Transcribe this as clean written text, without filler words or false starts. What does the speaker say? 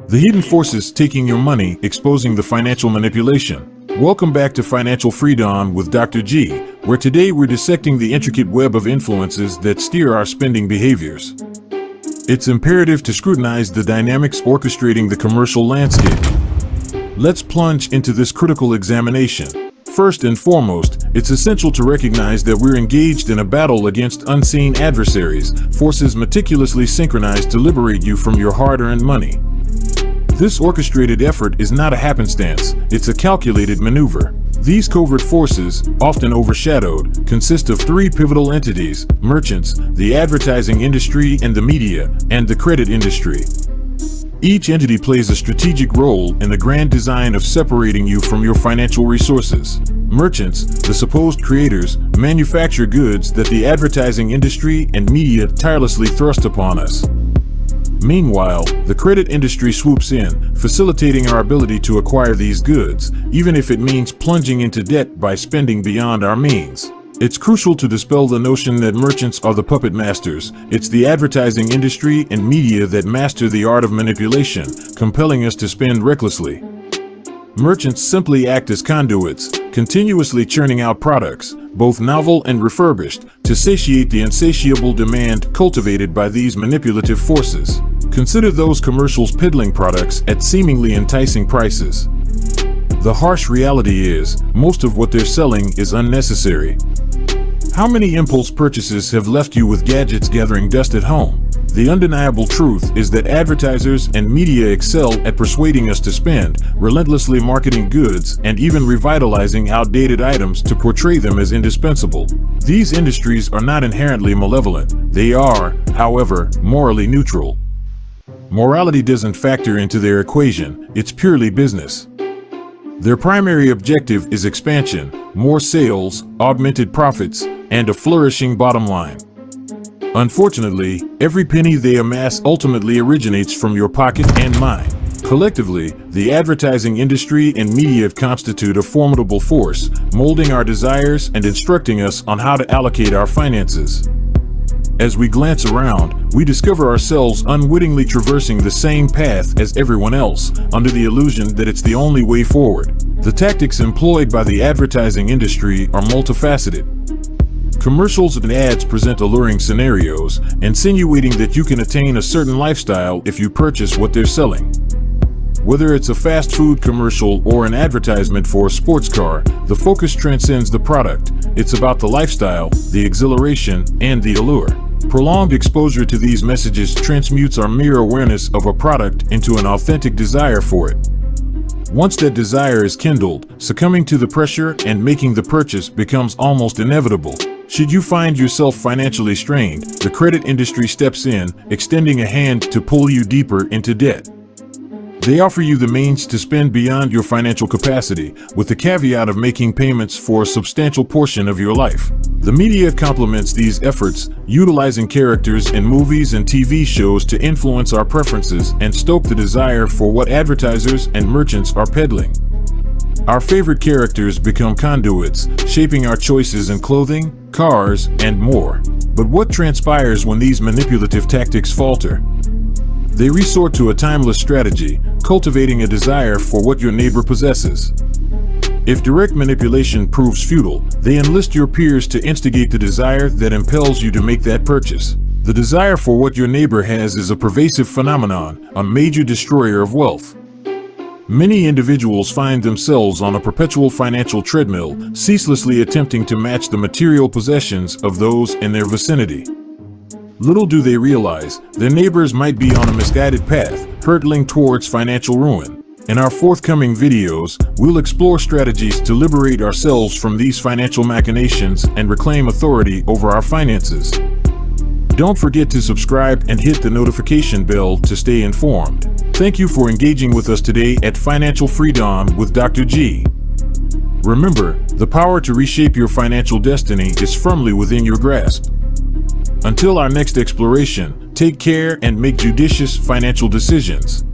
The hidden forces taking your money, exposing the financial manipulation. Welcome back to Financial Freedom with Dr. G, where today we're dissecting the intricate web of influences that steer our spending behaviors. It's imperative to scrutinize the dynamics orchestrating the commercial landscape. Let's plunge into this critical examination. First and foremost, it's essential to recognize that we're engaged in a battle against unseen adversaries, forces meticulously synchronized to liberate you from your hard-earned money. This orchestrated effort is not a happenstance, it's a calculated maneuver. These covert forces, often overshadowed, consist of three pivotal entities: merchants, the advertising industry and the media, and the credit industry. Each entity plays a strategic role in the grand design of separating you from your financial resources. Merchants, the supposed creators, manufacture goods that the advertising industry and media tirelessly thrust upon us. Meanwhile, the credit industry swoops in, facilitating our ability to acquire these goods, even if it means plunging into debt by spending beyond our means. It's crucial to dispel the notion that merchants are the puppet masters. It's the advertising industry and media that master the art of manipulation, compelling us to spend recklessly. Merchants simply act as conduits, continuously churning out products, both novel and refurbished, to satiate the insatiable demand cultivated by these manipulative forces. Consider those commercials peddling products at seemingly enticing prices. The harsh reality is, most of what they're selling is unnecessary. How many impulse purchases have left you with gadgets gathering dust at home? The undeniable truth is that advertisers and media excel at persuading us to spend, relentlessly marketing goods, and even revitalizing outdated items to portray them as indispensable. These industries are not inherently malevolent. They are, however, morally neutral. Morality doesn't factor into their equation, it's purely business. Their primary objective is expansion, more sales, augmented profits, and a flourishing bottom line. Unfortunately, every penny they amass ultimately originates from your pocket and mine. Collectively, the advertising industry and media constitute a formidable force, molding our desires and instructing us on how to allocate our finances. As we glance around, we discover ourselves unwittingly traversing the same path as everyone else, under the illusion that it's the only way forward. The tactics employed by the advertising industry are multifaceted. Commercials and ads present alluring scenarios, insinuating that you can attain a certain lifestyle if you purchase what they're selling. Whether it's a fast food commercial or an advertisement for a sports car, the focus transcends the product. It's about the lifestyle, the exhilaration, and the allure. Prolonged exposure to these messages transmutes our mere awareness of a product into an authentic desire for it. Once that desire is kindled, succumbing to the pressure and making the purchase becomes almost inevitable. Should you find yourself financially strained, the credit industry steps in, extending a hand to pull you deeper into debt. They offer you the means to spend beyond your financial capacity, with the caveat of making payments for a substantial portion of your life. The media complements these efforts, utilizing characters in movies and TV shows to influence our preferences and stoke the desire for what advertisers and merchants are peddling. Our favorite characters become conduits, shaping our choices in clothing, cars, and more. But what transpires when these manipulative tactics falter? They resort to a timeless strategy, cultivating a desire for what your neighbor possesses. If direct manipulation proves futile, they enlist your peers to instigate the desire that impels you to make that purchase. The desire for what your neighbor has is a pervasive phenomenon, a major destroyer of wealth. Many individuals find themselves on a perpetual financial treadmill, ceaselessly attempting to match the material possessions of those in their vicinity. Little do they realize, their neighbors might be on a misguided path, hurtling towards financial ruin. In our forthcoming videos, we'll explore strategies to liberate ourselves from these financial machinations and reclaim authority over our finances. Don't forget to subscribe and hit the notification bell to stay informed. Thank you for engaging with us today at Financial Freedom with Dr. G. Remember, the power to reshape your financial destiny is firmly within your grasp. Until our next exploration, take care and make judicious financial decisions.